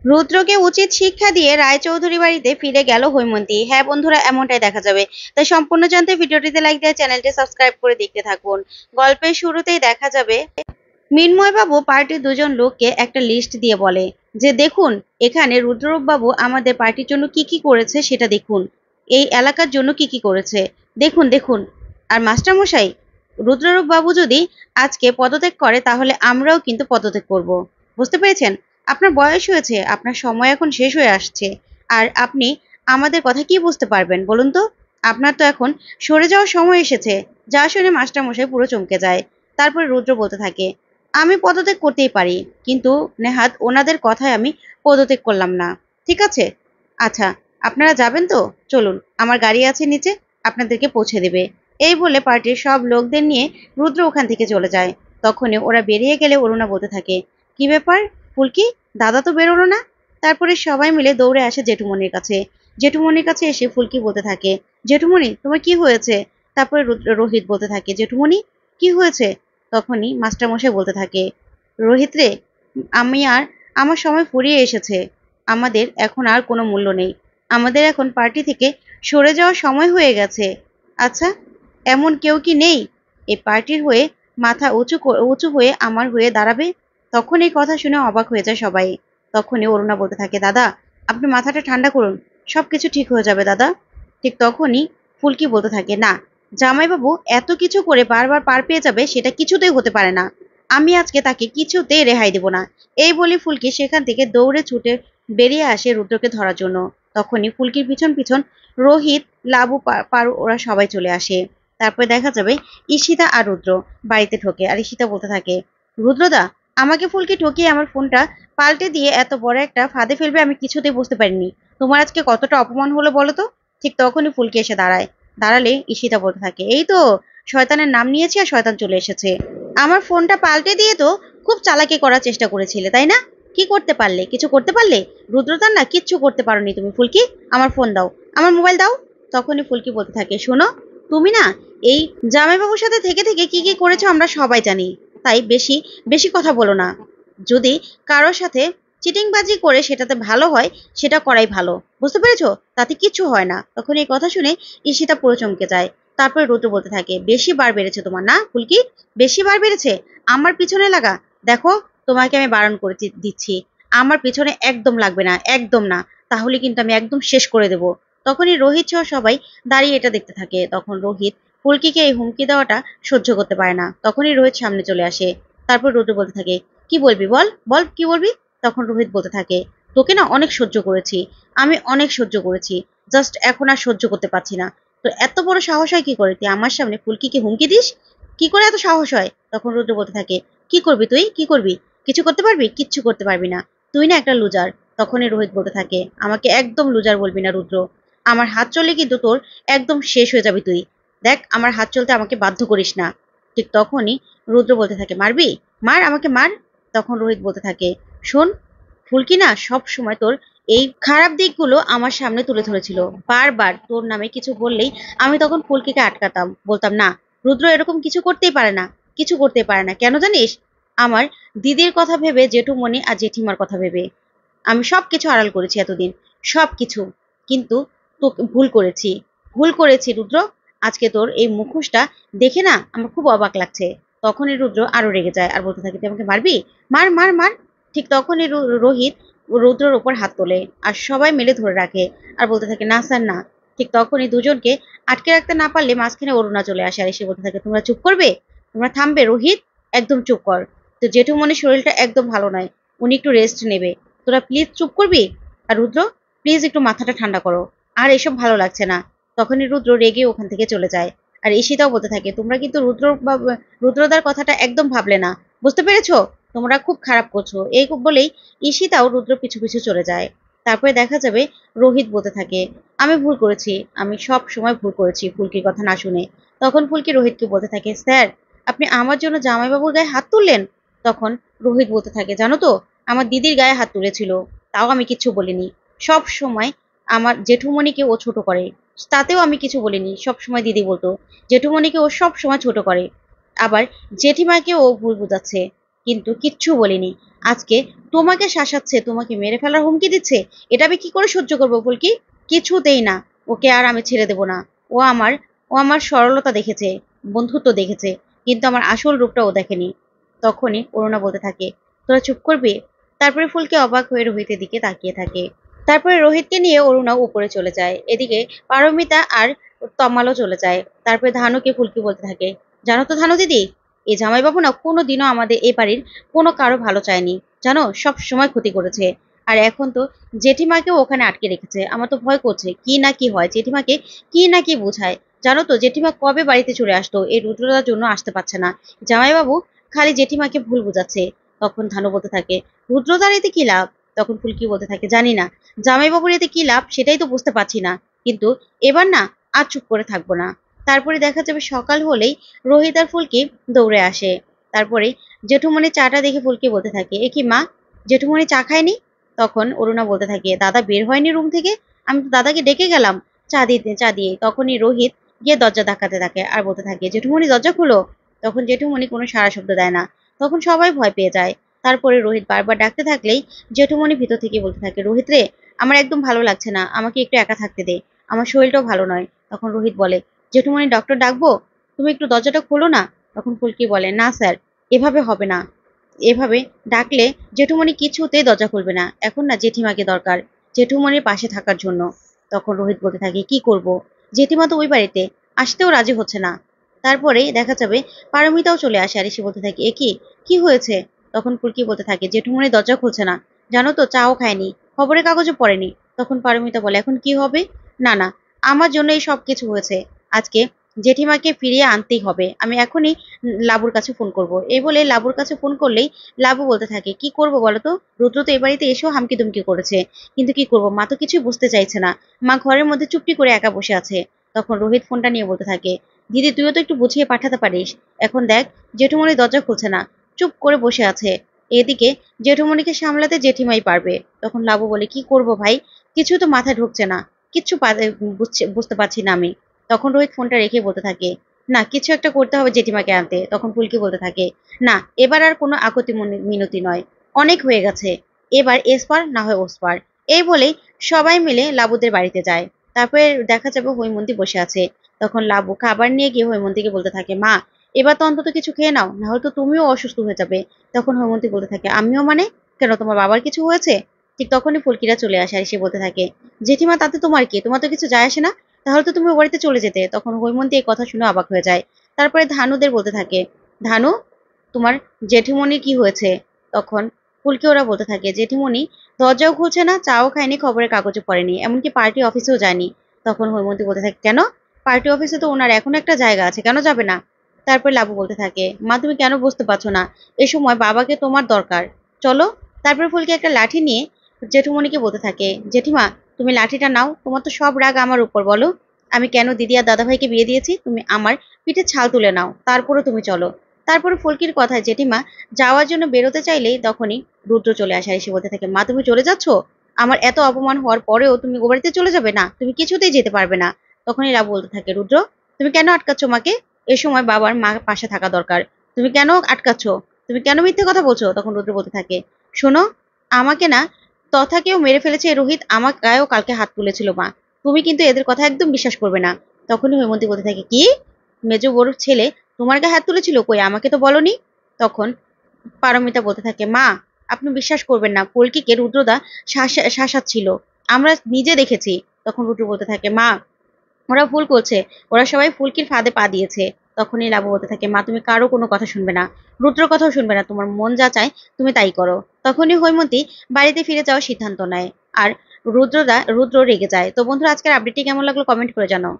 রুদ্রকে উচিত শিক্ষা দিয়ে রায়চৌধুরী বাড়িতে ফিরে গেল হৈমন্তী। হ্যাঁ বন্ধুরা, এমনটাই দেখা যাবে। তাই সম্পূর্ণ জানতে ভিডিওটিতে লাইক দিয়ে চ্যানেলটি সাবস্ক্রাইব করে দেখতে থাকুন। গল্পের শুরুতেই দেখা যাবে মৃন্ময় বাবু পার্টির দুজন লোককে একটা লিস্ট দিয়ে বলে যে দেখুন, এখানে রুদ্ররূপ বাবু আমাদের পার্টির জন্য কি কি করেছে সেটা দেখুন, এই এলাকার জন্য কি কি করেছে দেখুন দেখুন। আর মাস্টার মশাই, রুদ্ররূপ বাবু যদি আজকে পদত্যাগ করে তাহলে আমরাও কিন্তু পদত্যাগ করব। বুঝতে পেরেছেন? আপনার বয়স হয়েছে, আপনার সময় এখন শেষ হয়ে আসছে। আর আপনি আমাদের কথা কি বুঝতে পারবেন বলুন তো? আপনার তো এখন সরে যাওয়ার সময় এসেছে। যা শুনে মাস্টার মশাই পুরো চমকে যায়। তারপরে রুদ্র বলতে থাকে, আমি পদত্যাগ করতেই পারি, কিন্তু নেহাত ওনাদের কথায় আমি পদত্যাগ করলাম না। ঠিক আছে? আচ্ছা, আপনারা যাবেন তো? চলুন, আমার গাড়ি আছে নিচে, আপনাদেরকে পৌঁছে দেবে। এই বলে পার্টির সব লোকদের নিয়ে রুদ্র ওখান থেকে চলে যায়। তখনই ওরা বেরিয়ে গেলে অরুণা বলতে থাকে, কি ব্যাপার ফুলকি, দাদা তো বেরোলো না? তারপরে সবাই মিলে দৌড়ে আসে জেঠুমনির কাছে। জেঠুমনির কাছে এসে ফুলকি বলতে থাকে, জেঠুমনি তোমার কি হয়েছে? তারপরে রোহিত বলতে থাকে, জেঠুমনি কি হয়েছে? তখনই মাস্টারমশাই বলতে থাকে, রোহিত রে, আমি আর আমার সময় ফুরিয়ে এসেছে। আমাদের এখন আর কোনো মূল্য নেই। আমাদের এখন পার্টি থেকে সরে যাওয়ার সময় হয়ে গেছে। আচ্ছা, এমন কেউ কি নেই এই পার্টির হয়ে মাথা উঁচু হয়ে আমার হয়ে দাঁড়াবে? তখন এই কথা শুনে অবাক হয়ে যায় সবাই। তখনই অরুণা বলতে থাকে, দাদা আপনি মাথাটা ঠান্ডা করুন, সবকিছু ঠিক হয়ে যাবে দাদা। ঠিক তখনই ফুলকি বলতে থাকে, না, জামাইবাবু এত কিছু করে বারবার পার পেয়ে যাবে সেটা কিছুতেই হতে পারে না। আমি আজকে তাকে কিছুতেই রেহাই দেব না। এই বলে ফুলকি সেখান থেকে দৌড়ে ছুটে বেরিয়ে আসে রুদ্রকে ধরার জন্য। তখনই ফুলকির পিছন পিছন রোহিত, লাবু, পারু ওরা সবাই চলে আসে। তারপরে দেখা যাবে ঈশিতা আর রুদ্র বাড়িতে ঢোকে। আর ঈশিতা বলতে থাকে, রুদ্রদা, আমাকে ফুলকি ঠকিয়ে আমার ফোনটা পাল্টে দিয়ে এত বড় একটা ফাঁদে ফেলবে আমি কিছুতেই বুঝতে পারিনি। তোমার আজকে কতটা অপমান হলো বলো তো? ঠিক তখনই ফুলকি এসে দাঁড়ায়। দাঁড়ালে ঈশিতা বলতে থাকে, এই তো শয়তানের নাম নিয়েছি আর শয়তান চলে এসেছে। আমার ফোনটা পাল্টে দিয়ে তো খুব চালাকি করার চেষ্টা করেছিলে, তাই না? কি করতে পারলে? কিছু করতে পারলে? রুদ্রতার না কিচ্ছু করতে পারোনি তুমি ফুলকি। আমার ফোন দাও, আমার মোবাইল দাও। তখনই ফুলকি বলতে থাকে, শোনো, তুমি না এই জামাইবাবুর সাথে থেকে থেকে কি কি করেছো আমরা সবাই জানি। তাই বেশি বেশি কথা বলো না। যদি কারোর সাথে চিটিংবাজি করে সেটাতে ভালো হয়, সেটা করাই ভালো। বুঝতে পেরেছো? তাতে কিচ্ছু হয় না। তখন এই কথা শুনে ঈশিতা পুরো চমকে যায়। তারপরে রুদ্র বলতে থাকে, বেশি বার বেড়েছে তোমার না ফুলকি? বেশি বার বেড়েছে আমার পিছনে লাগা। দেখো, তোমাকে আমি বারণ করে দিচ্ছি, আমার পিছনে একদম লাগবে না, একদম না। তাহলে কিন্তু আমি একদম শেষ করে দেবো। তখনই রোহিত সহ সবাই দাঁড়িয়ে এটা দেখতে থাকে। তখন রোহিত ফুলকিকে এই হুমকি দেওয়াটা সহ্য করতে পারে না। তখনই রোহিত সামনে চলে আসে। তারপর রুদ্র বলতে থাকে, কি বলবি বল, বল কি বলবি? তখন রোহিত বলতে থাকে, তোকে না অনেক সহ্য করেছি, আমি অনেক সহ্য করেছি, জাস্ট এখন আর সহ্য করতে পারছি না। তো এত বড় সাহস হয় কি করে তুই আমার সামনে ফুলকিকে হুমকি দিস? কি করে এত সাহস হয়? তখন রুদ্র বলতে থাকে, কি করবি তুই, কি করবি? কিছু করতে পারবি? কিচ্ছু করতে পারবি না, তুই না একটা লুজার। তখনই রোহিত বলতে থাকে, আমাকে একদম লুজার বলবি না রুদ্র। আমার হাত চলে কিন্তু তোর একদম শেষ হয়ে যাবি তুই। দেখ, আমার হাত চলতে আমাকে বাধ্য করিস না। ঠিক তখনই রুদ্র বলতে থাকে, মারবি? মার, আমাকে মার। তখন রোহিত বলতে থাকে, শোন, ফুলকি না সব সময় তোর এই খারাপ দিকগুলো আমার সামনে তুলে ধরেছিল। বারবার তোর নামে কিছু বললেই আমি তখন ফুলকিকে আটকাতাম, বলতাম না, রুদ্র এরকম কিছু করতেই পারে না, কিছু করতে পারে না। কেন জানিস? আমার দিদির কথা ভেবে, জেঠুমণি আর জেঠিমার কথা ভেবে আমি সবকিছু আড়াল করেছি এতদিন, সবকিছু। কিন্তু তোকে ভুল করেছি, ভুল করেছি রুদ্র। আজকে তোর এই মুখোশটা দেখে না আমার খুব অবাক লাগছে। তখনই রুদ্র আরো রেগে যায় আর বলতে থাকে, তুই আমাকে মারবি? মার মার মার। ঠিক তখনই রোহিত রুদ্রর ওপর হাত তোলে আর সবাই মিলে ধরে রাখে আর বলতে থাকে, না স্যার না। ঠিক তখনই দুজনকে আটকে রাখতে না পারলে মাঝখানে অরুণা চলে আসে আর এসে বলতে থাকে, তোমরা চুপ করবে, তোমরা থামবে। রোহিত, একদম চুপ কর। তো জেঠুমনির শরীরটা একদম ভালো নয়, উনি একটু রেস্ট নেবে। তোরা প্লিজ চুপ করবি? আর রুদ্র, প্লিজ একটু মাথাটা ঠান্ডা করো, আর এসব ভালো লাগছে না। তখনই রুদ্র রেগে ওখান থেকে চলে যায়। আর ঈশিতাও বলতে থাকে, তোমরা কিন্তু রুদ্রদার কথাটা একদম ভাবলে না, বুঝতে পেরেছো? তোমরা খুব খারাপ করছো। এই বলেই ঈশিতাও রুদ্র পিছু পিছু চলে যায়। তারপরে দেখা যাবে রোহিত বলতে থাকে, আমি ভুল করেছি, আমি সব সময় ভুল করেছি ফুলকির কথা না শুনে। তখন ফুলকি রোহিতকে বলতে থাকে, স্যার, আপনি আমার জন্য জামাইবাবুর গায়ে হাত তুললেন? তখন রোহিত বলতে থাকে, জানো তো, আমার দিদির গায়ে হাত তুলেছিল, তাও আমি কিচ্ছু বলিনি। সব সময় আমার জেঠুমনিকে ও ছোট করে, তাতেও আমি কিছু বলিনি। সব সময় দিদি বলতো, জেঠুমনিকে ও সব সময় ছোট করে। আবার জেঠিমাকে ও ভুল বুঝাচ্ছে, কিন্তু কিচ্ছু বলিনি। আজকে তোমাকে শাসাচ্ছে, তোমাকে মেরে ফেলার হুমকি দিচ্ছে, এটা আমি কি করে সহ্য করবো ফুলকি? কিছুতেই না, ওকে আর আমি ছেড়ে দেব না। ও আমার ও আমার সরলতা দেখেছে, বন্ধুত্ব দেখেছে, কিন্তু আমার আসল রূপটা ও দেখেনি। তখনই অরুণা বলতে থাকে, তোরা চুপ করবি? তারপরে ফুলকি অবাক হয়ে রোহিতের দিকে তাকিয়ে থাকে। তারপরে রোহিতকে নিয়ে অরুণা উপরে চলে যায়। এদিকে পারমিতা আর তমালও চলে যায়। তারপরে ধানুকে ফুলকি বলতে থাকে, জানো তো ধানু দিদি, এই জামাইবাবু না কোনোদিনও আমাদের এই বাড়ির কোনো কারো ভালো চায়নি, জানো, সব সময় ক্ষতি করেছে। আর এখন তো জেঠিমাকেও ওখানে আটকে রেখেছে। আমার তো ভয় করছে কি না কি হয়, জেঠিমাকে কি না কি বোঝায়। জানো তো জেঠিমা কবে বাড়িতে চলে আসতো, এই রুদ্রতার জন্য আসতে পারছে না। জামাইবাবু খালি জেঠিমাকে ভুল বোঝাচ্ছে। তখন ধানু বলতে থাকে, রুদ্রতার এতে কি লাভ? তখন ফুলকি বলতে থাকে, জানি না জামাইবাবুর এতে কি লাভ, সেটাই তো বুঝতে পারছি না, কিন্তু এবার না আর চুপ করে থাকবো না। তারপরে দেখা যাবে সকাল হলেই রোহিত আর ফুলকি দৌড়ে আসে। তারপরে জেঠুমনি চাটা দেখে ফুলকি বলতে থাকে, এ কি মা, জেঠুমনি চা খায়নি? তখন অরুণা বলতে থাকে, দাদা বের হয়নি রুম থেকে, আমি তো দাদাকে ডেকে গেলাম চা দিয়ে। তখনই রোহিত গিয়ে দরজা ধাক্কাতে থাকে আর বলতে থাকে, জেঠুমনি দরজা খুলো। তখন জেঠুমনি কোনো সাড়া শব্দ দেয় না। তখন সবাই ভয় পেয়ে যায়। তারপরে রোহিত বারবার ডাকতে থাকলেই জেঠুমনি ভিতর থেকে বলতে থাকে, রোহিত রে, আমার একদম ভালো লাগছে না, আমাকে একটু একা থাকতে দে, আমার শরীরটাও ভালো নয়। তখন রোহিত বলে, জেঠুমনি ডক্টর ডাকবো, তুমি একটু দরজাটা খোলো না। তখন ফুলকি বলে, না স্যার, এভাবে হবে না, এভাবে ডাকলে জেঠুমনি কিছুতেই দরজা খুলবে না, এখন না জেঠিমাকে দরকার, জেঠুমনির পাশে থাকার জন্য। তখন রোহিত বলতে থাকে, কি করব, জেঠিমা তো ওই বাড়িতে আসতেও রাজি হচ্ছে না। তারপরে দেখা যাবে পারমিতাও চলে আসে আর এসে বলতে থাকে, এ কি, কি হয়েছে? তখন ফুলকি বলতে থাকে, জেঠুমনি দরজা খুলছে না, জানো তো চাও খায়নি, খবরের কাগজে পড়েনি। তখন পারমিতা বলে, এখন কি হবে? না না, আমার জন্য এই সব কিছু হয়েছে, আজকে জেঠিমাকে ফিরিয়ে আনতেই হবে, আমি এখনই লাবুর কাছে ফোন করব। এই বলে লাবুর কাছে ফোন করলেই লাবু বলতে থাকে, কি করব বলো তো, রুদ্র তো এ বাড়িতে এসেও হামকি দুমকি করেছে, কিন্তু কি করব, মা তো কিছুই বুঝতে চাইছে না, মা ঘরের মধ্যে চুপটি করে একা বসে আছে। তখন রোহিত ফোনটা নিয়ে বলতে থাকে, দিদি তুইও তো একটু বুঝিয়ে পাঠাতে পারিস, এখন দেখ জেঠুমনি দরজা খুলছে না, চুপ করে বসে আছে, এদিকে জেঠুমনিকে সামলাতে জেঠিমাই পারবে। তখন লাবু বলে, কি করব ভাই, কিছু তো মাথায় ঢুকছে না, কিচ্ছু বুঝতে পারছি না আমি। তখন রোহিত ফোনটা রেখে বলতে থাকে, না কিছু একটা করতে হবে জেঠিমাকে আনতে। তখন ফুলকি বলতে থাকে, না এবার আর কোনো আকতি মিনতি নয়, অনেক হয়ে গেছে, এবার এসপার না হয় ওসপার। এই বলেই সবাই মিলে লাবুদের বাড়িতে যায়। তারপরে দেখা যাবে হৈমন্তী বসে আছে। তখন লাবু খাবার নিয়ে গিয়ে হৈমন্তীকে বলতে থাকে, মা এবার তো অন্তত কিছু খেয়ে নাও, না হলে তো তুমিও অসুস্থ হয়ে যাবে। তখন হৈমন্তী বলতে থাকে, আমিও মানে, কেন তোমার বাবার কিছু হয়েছে? ঠিক তখনই ফুলকিরা চলে আসে আর সে বলতে থাকে, জেঠিমা তাতে তোমার কি, তোমার তো কিছু যায় আসে না, তাহলে তো তুমি ও বাড়িতে চলে যেতে। তখন হৈমন্তী এই কথা শুনে অবাক হয়ে যায়। তারপরে ধানুদের বলতে থাকে, ধানু, তোমার জেঠিমনির কি হয়েছে? তখন ফুলকি ওরা বলতে থাকে, জেঠিমনি দরজাও খুলছে না, চাও খায়নি, খবরের কাগজে পড়েনি, এমনকি পার্টি অফিসেও যায়নি। তখন হৈমন্তী বলতে থাকে, কেন, পার্টি অফিসে তো ওনার এখন একটা জায়গা আছে, কেন যাবে না? তারপর লাবু বলতে থাকে, মা তুমি কেন বুঝতে পারছো না, এ সময় বাবাকে তোমার দরকার, চলো। তারপর ফুলকি একটা লাঠি নিয়ে জেঠুমনিকে বলতে থাকে, জেঠিমা তুমি লাঠিটা নাও, তোমার তো সব রাগ আমার উপর, বলো আমি কেন দিদি আর দাদাভাইকে বিয়ে দিয়েছি, তুমি আমার পিঠে ছাল তুলে নাও, তারপরে তুমি চলো। তারপরে ফুলকির কথায় জেঠিমা যাওয়ার জন্য বেরোতে চাইলেই তখনই রুদ্র চলে আসে, এসে বলতে থাকে, মা তুমি চলে যাচ্ছ, আমার এত অপমান হওয়ার পরেও তুমি ও বাড়িতে চলে যাবে না, তুমি কিছুতেই যেতে পারবে না। তখনই লাবু বলতে থাকে, রুদ্র তুমি কেন আটকাচ্ছ মাকে, এ সময় বাবার মা পাশে থাকা দরকার, তুমি কেন আটকাচ্ছ, তুমি কেন মিথ্যে কথা বলছো? তখন রুদ্র বলতে থাকে, শোনো, আমাকে না তথা কেউ মেরে ফেলেছে, রোহিত আমার গায়েও কালকে হাত তুলেছিল মা, তুমি কিন্তু এদের কথা একদম বিশ্বাস করবে না। তখনই হৈমন্তী বলতে থাকে, কি, মেজো বড় ছেলে তোমার গায়ে হাত তুলেছিল, কই আমাকে তো বলনি। তখন পারমিতা বলতে থাকে, মা আপনি বিশ্বাস করবেন না, কল্কিকে রুদ্রদা শাসাচ্ছিল, আমরা নিজে দেখেছি। তখন রুদ্র বলতে থাকে, মা ওরা ভুল করছে, ওরা সবাই ফুলকির ফাঁদে পা দিয়েছে। তখনই লাবু বলতে থাকে, মা তুমি কারো কোনো কথা শুনবে না, রুদ্র কথাও শুনবে না, তোমার মন যা চায় তুমি তাই করো। তখনই হৈমন্তী বাড়িতে ফিরে যাওয়ার সিদ্ধান্ত নেয়। আর রুদ্র রেগে যায়। তো বন্ধুরা আজকের আপডেটটি কেমন লাগলো কমেন্ট করে জানাও।